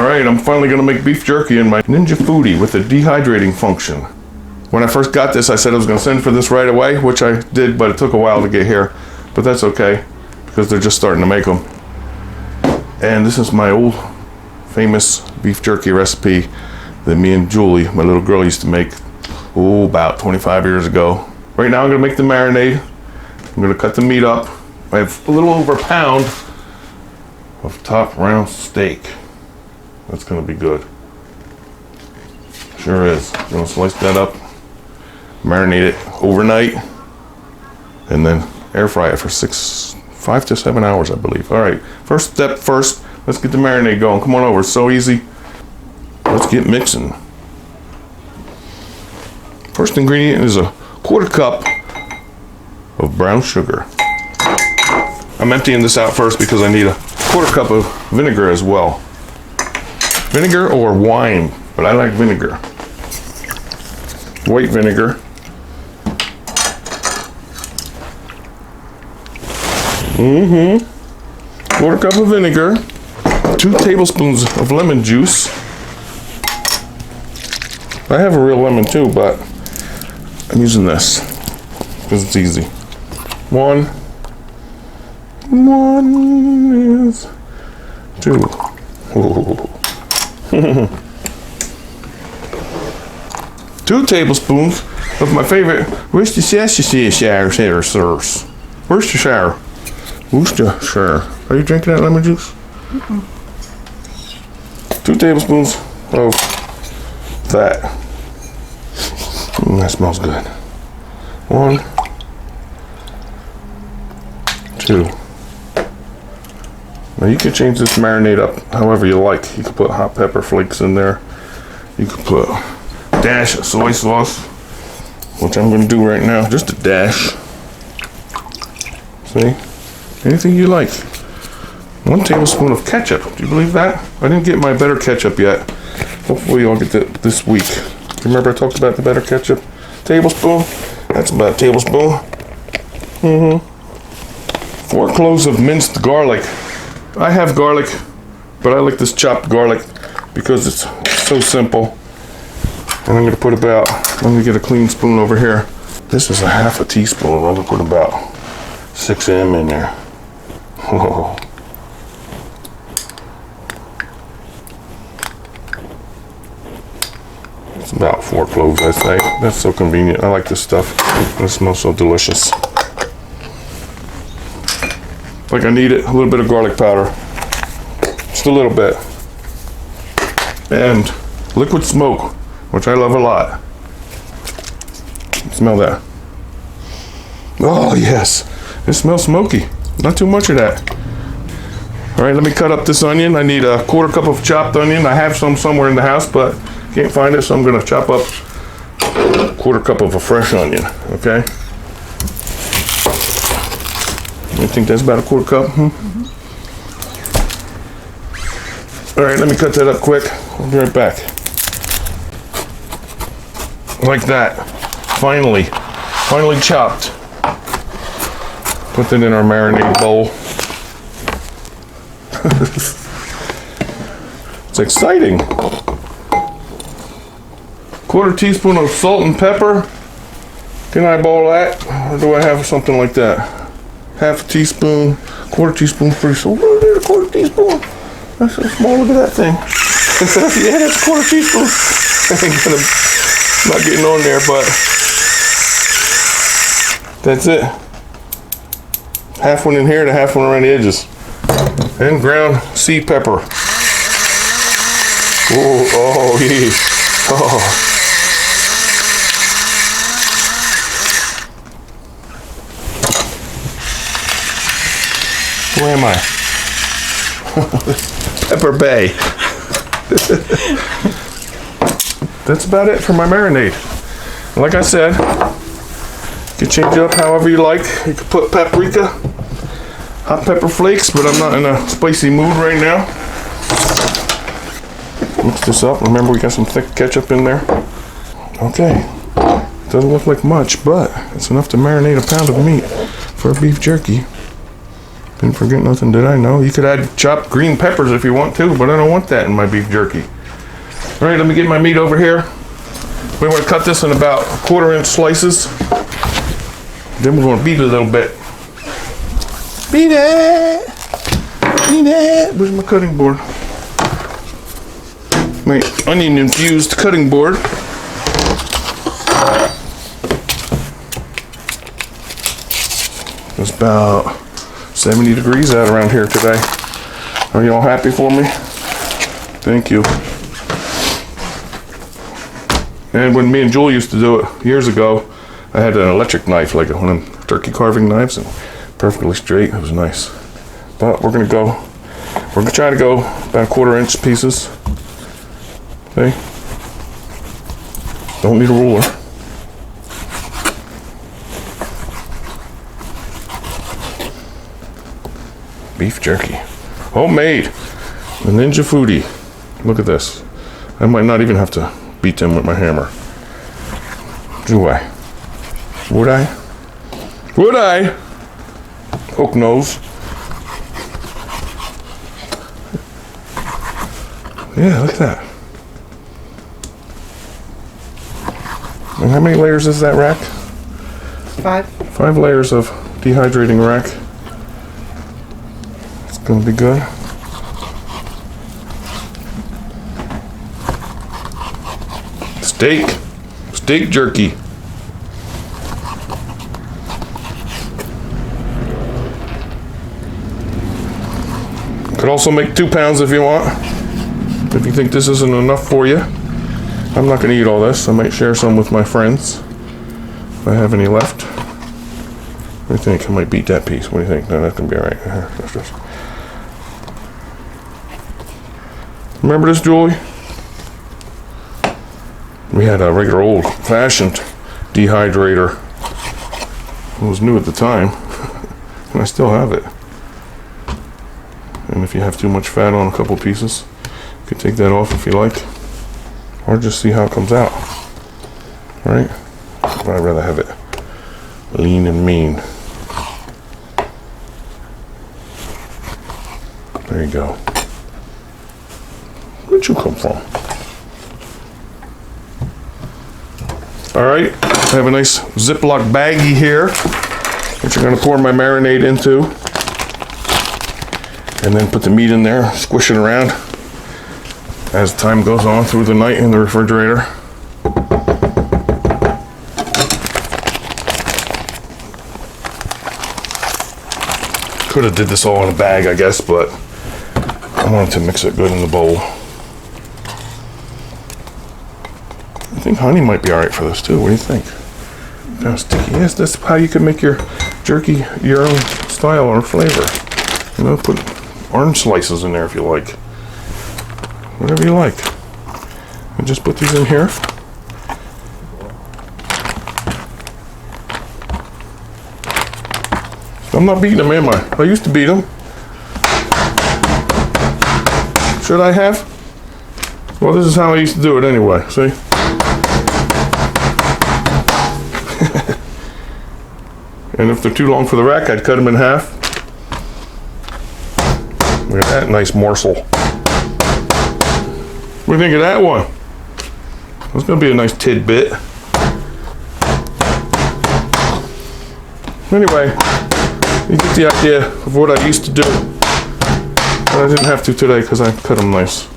Alright, I'm finally going to make beef jerky in my Ninja Foodi with a dehydrating function. When I first got this, I said I was going to send for this right away, which I did, but it took a while to get here. But that's okay, because they're just starting to make them. And this is my old famous beef jerky recipe that me and Julie, my little girl, used to make, about 25 years ago. Right now I'm going to make the marinade. I'm going to cut the meat up. I have a little over a pound of top round steak. That's going to be good. Sure is. I'm going to slice that up, marinate it overnight, and then air fry it for 5 to 7 hours, I believe. All right, first step first, let's get the marinade going. Come on over, it's so easy. Let's get mixing. First ingredient is a 1/4 cup of brown sugar. I'm emptying this out first because I need a 1/4 cup of vinegar as well. Vinegar or wine, but I like vinegar. White vinegar. Mm-hmm. 1/4 cup of vinegar. 2 tablespoons of lemon juice. I have a real lemon too, but I'm using this because it's easy. One is 2. Ooh. 2 tablespoons of my favorite Worcestershire sauce. Worcestershire. Are you drinking that lemon juice? Mm-mm. 2 tablespoons of that. That smells good. 1, 2. Now you can change this marinade up however you like. You can put hot pepper flakes in there. You can put a dash of soy sauce, which I'm going to do right now. Just a dash. See? Anything you like. 1 tablespoon of ketchup. Do you believe that? I didn't get my better ketchup yet. Hopefully I'll get that this week. Remember I talked about the better ketchup? Tablespoon. That's about a tablespoon. 4 cloves of minced garlic. I have garlic, but I like this chopped garlic because it's so simple. And I'm going to put about, let me get a clean spoon over here. This is a 1/2 teaspoon. I'm going to put about 6 m in there. Oh. It's about 4 cloves, I say. That's so convenient. I like this stuff. It smells so delicious. Like I need it, a little bit of garlic powder. Just a little bit. And liquid smoke, which I love a lot. Smell that. Oh yes, it smells smoky. Not too much of that. All right, let me cut up this onion. I need a 1/4 cup of chopped onion. I have some somewhere in the house, but can't find it, so I'm gonna chop up a 1/4 cup of a fresh onion, okay? I think that's about a 1/4 cup. All right, let me cut that up quick. I'll be right back. Like that. Finally chopped. Put that in our marinade bowl. It's exciting. 1/4 teaspoon of salt and pepper. Can I boil that? Or do I have something like that? 1/2 teaspoon, 1/4 teaspoon free salt. Oh, there's a 1/4 teaspoon. That's so small. Look at that thing. Yeah, that's a 1/4 teaspoon. Not getting on there, but that's it. 1/2 one in here and 1/2 one around the edges. And ground sea pepper. Oh, yeah. Oh. Where am I? Pepper Bay. That's about it for my marinade. Like I said, you can change it up however you like. You can put paprika, hot pepper flakes, but I'm not in a spicy mood right now. Mix this up. Remember, we got some thick ketchup in there. Okay. Doesn't look like much, but it's enough to marinate a pound of meat for a beef jerky. Didn't forget nothing, did I? No. You could add chopped green peppers if you want to, but I don't want that in my beef jerky. All right, let me get my meat over here. We want to cut this in about 1/4-inch slices. Then we're going to beat it a little bit. Beat it! Beat it! Where's my cutting board? My onion infused cutting board. It's about 70 degrees out around here today. Are you all happy for me? Thank you. And when me and Julie used to do it years ago, I had an electric knife, like one of them turkey carving knives, and perfectly straight. It was nice. But we're gonna try to go about 1/4-inch pieces. Okay. Don't need a ruler. Beef jerky. Homemade. The Ninja Foodi. Look at this. I might not even have to beat them with my hammer. Do I? Would I? Would I? Hook nose. Yeah, look at that. And how many layers is that rack? 5. 5 layers of dehydrating rack. It's gonna be good. Steak jerky. Could also make 2 pounds if you want. If you think this isn't enough for you. I'm not gonna eat all this. I might share some with my friends if I have any left. What do you think? I might beat that piece. What do you think? No, that's gonna be all right. Remember this, Julie? We had a regular old-fashioned dehydrator. It was new at the time, and I still have it. And if you have too much fat on a couple pieces, you can take that off if you like, or just see how it comes out. All right? But I'd rather have it lean and mean. There you go. Where'd you come from? All right, I have a nice Ziploc baggie here, which I'm gonna pour my marinade into. And then put the meat in there, squish it around as time goes on through the night in the refrigerator. Could have did this all in a bag, I guess, but I wanted to mix it good in the bowl. I think honey might be all right for this too. What do you think? Kind of sticky. Yes, that's how you can make your jerky your own style or flavor. You know, put orange slices in there if you like. Whatever you like. And just put these in here. I'm not beating them, am I? I used to beat them. Should I have? Well, this is how I used to do it anyway. See? And if they're too long for the rack, I'd cut them in half. Look at that nice morsel. What do you think of that one? That's gonna be a nice tidbit. Anyway, you get the idea of what I used to do. But I didn't have to today because I cut them nice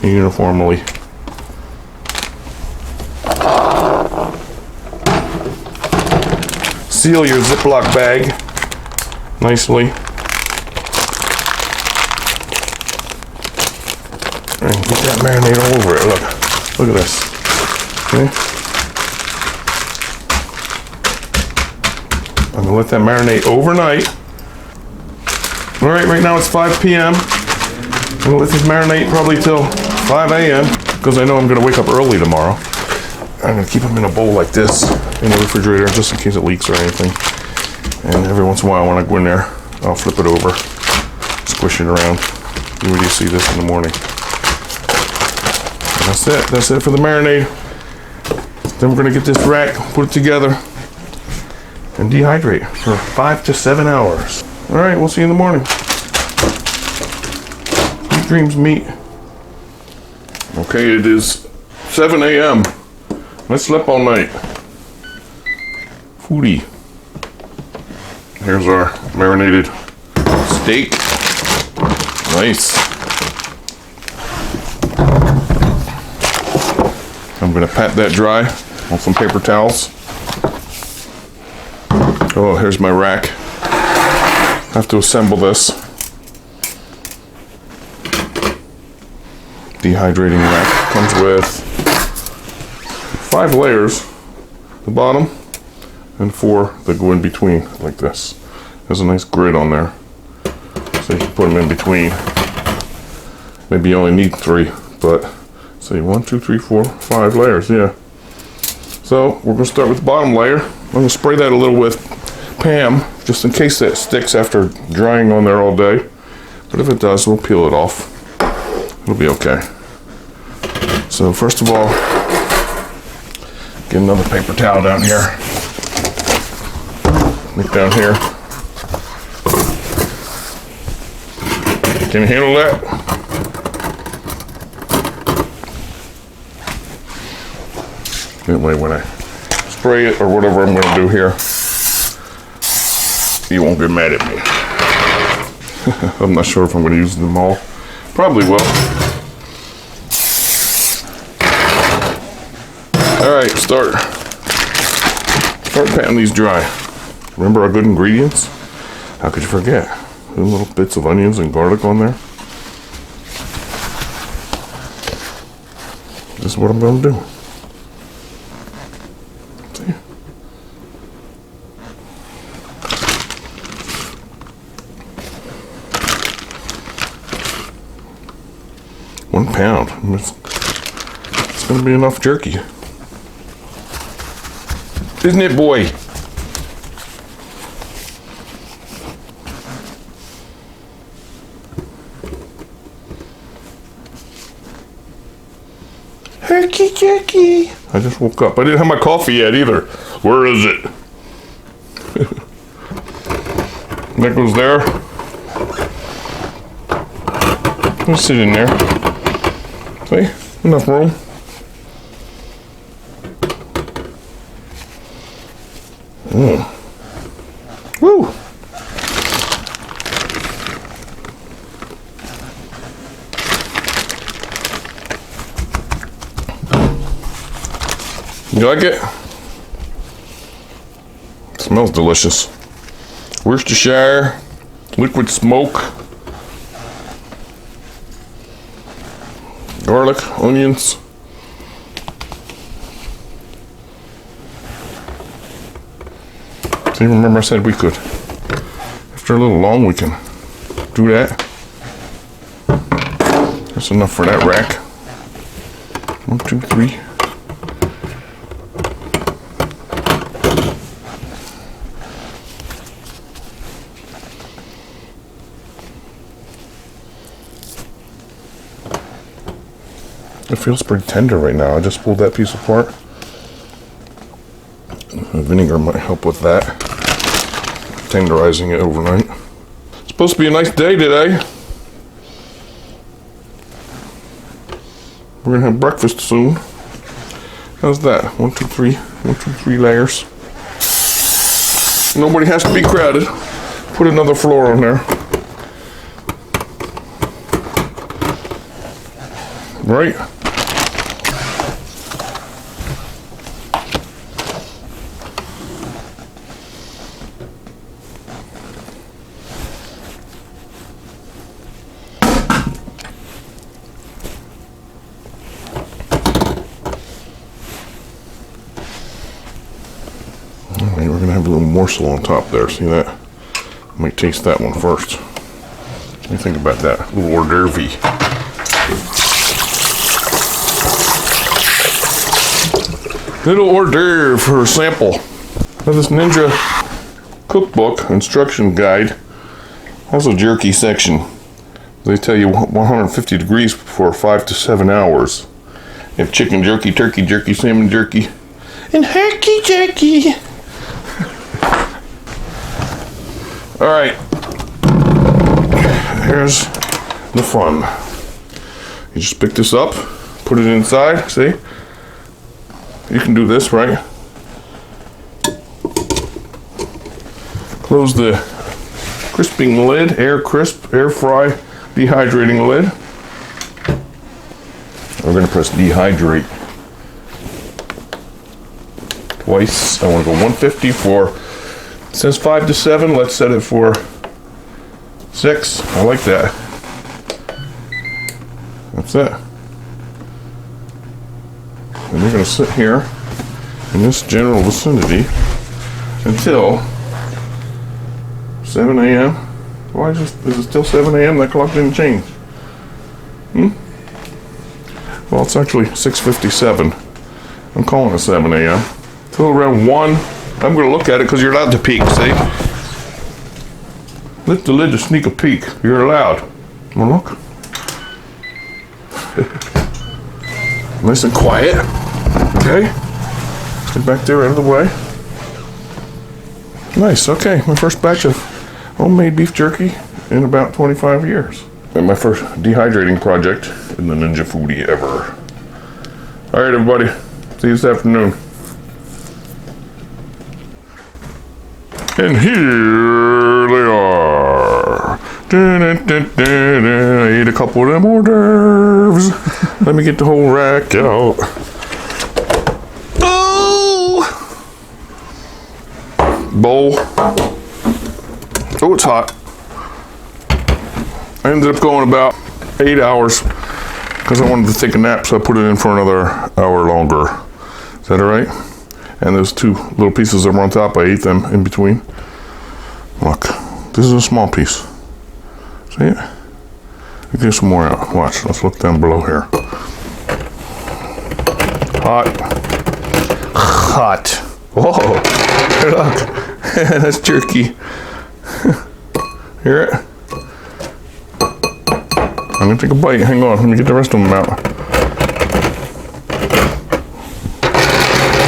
and uniformly. Seal your Ziploc bag nicely. And get that marinade all over it. Look at this. Okay. I'm gonna let that marinate overnight. All right, right now it's 5 p.m. I'm gonna let this marinate probably till 5 a.m. because I know I'm gonna wake up early tomorrow. I'm gonna keep them in a bowl like this in the refrigerator just in case it leaks or anything. And every once in a while when I go in there, I'll flip it over, squish it around. You already see this in the morning. And that's it. That's it for the marinade. Then we're gonna get this rack, put it together, and dehydrate for 5 to 7 hours. All right, we'll see you in the morning. Sweet dreams, meat. Okay, it is 7 a.m. I slept all night. Foodi. Here's our marinated steak. Nice. I'm gonna pat that dry on some paper towels. Oh, here's my rack. I have to assemble this. Dehydrating rack. Comes with 5 layers at the bottom and 4 that go in between like this. There's a nice grid on there. So you can put them in between. Maybe you only need 3, but say 1, 2, 3, 4, 5 layers, yeah. So we're gonna start with the bottom layer. I'm gonna spray that a little with Pam, just in case that sticks after drying on there all day. But if it does, we'll peel it off. It'll be okay. So first of all, get another paper towel down here. Look down here. Can you handle that? That way when I spray it or whatever I'm gonna do here, you won't get mad at me. I'm not sure if I'm gonna use them all. Probably will. All right, start patting these dry. Remember our good ingredients? How could you forget? The little bits of onions and garlic on there. This is what I'm going to do. See? 1 pound. It's going to be enough jerky. Isn't it, boy? Jerky. I just woke up. I didn't have my coffee yet either. Where is it? That goes there. Just sit in there. See? Enough room. Woo! You like it? It smells delicious. Worcestershire, liquid smoke, garlic, onions. See, remember I said we could. After a little long, we can do that. That's enough for that rack. 1, 2, 3. It feels pretty tender right now. I just pulled that piece apart. Vinegar might help with that. Tenderizing it overnight. It's supposed to be a nice day today. We're gonna have breakfast soon. How's that? 1, 2, 3. 1, 2, 3 layers. Nobody has to be crowded. Put another floor on there. Right? Alright, we're gonna have a little morsel on top there. See that? I might taste that one first. What do you think about that? A little hors d'oeuvre. Little hors d'oeuvre for a sample. Now this Ninja cookbook instruction guide has a jerky section. They tell you 150 degrees for 5 to 7 hours. You have chicken jerky, turkey jerky, salmon jerky, and herky jerky. All right, here's the fun. You just pick this up, put it inside, see? You can do this, right? Close the crisping lid, air fry, dehydrating lid. We're gonna press dehydrate twice. I wanna go 150 for, it says 5 to 7, let's set it for 6. I like that. That's it. And we're gonna sit here in this general vicinity until 7 a.m. Why is it still 7 a.m.? That clock didn't change. Well, it's actually 6:57. I'm calling it 7 a.m. Till around 1. I'm gonna look at it because you're allowed to peek, see? Lift the lid to sneak a peek. You're allowed. Wanna look? Nice and quiet. Okay. Get back there out of the way. Nice, okay. My first batch of homemade beef jerky in about 25 years. And my first dehydrating project in the Ninja Foodi ever. All right, everybody. See you this afternoon. And here they are. Dun, dun, dun, dun, dun. I ate a couple of them hors d'oeuvres. Let me get the whole rack out. Oh! Bowl. Oh, it's hot. I ended up going about 8 hours because I wanted to take a nap, so I put it in for another hour longer. Is that all right? And those 2 little pieces that were on top, I ate them in between. Look, this is a small piece. See it? I'll get some more out. Watch, let's look down below here. Hot. Hot. Whoa, hey, look. That's jerky. Hear it? I'm gonna take a bite. Hang on, let me get the rest of them out.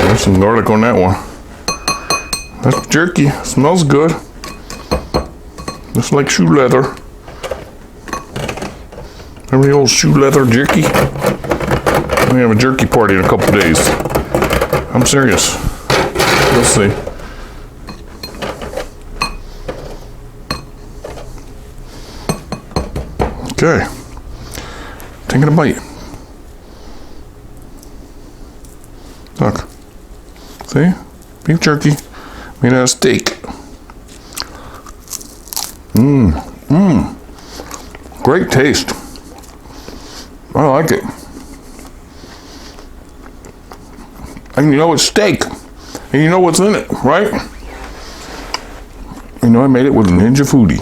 There's some garlic on that one. That's jerky. Smells good. Looks like shoe leather. Remember the old shoe leather jerky? We have a jerky party in a couple days. I'm serious. You'll see. Okay. Taking a bite. Look. See? Beef jerky made out of steak. Great taste. I like it. And you know it's steak. And you know what's in it, right? You know I made it with Ninja Foodi.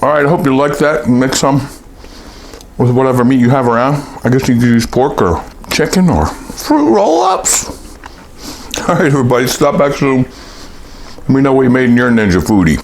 Alright, I hope you like that and mix some with whatever meat you have around. I guess you could use pork or chicken or fruit roll-ups. Alright everybody, stop back soon. Let me know what you made in your Ninja Foodi.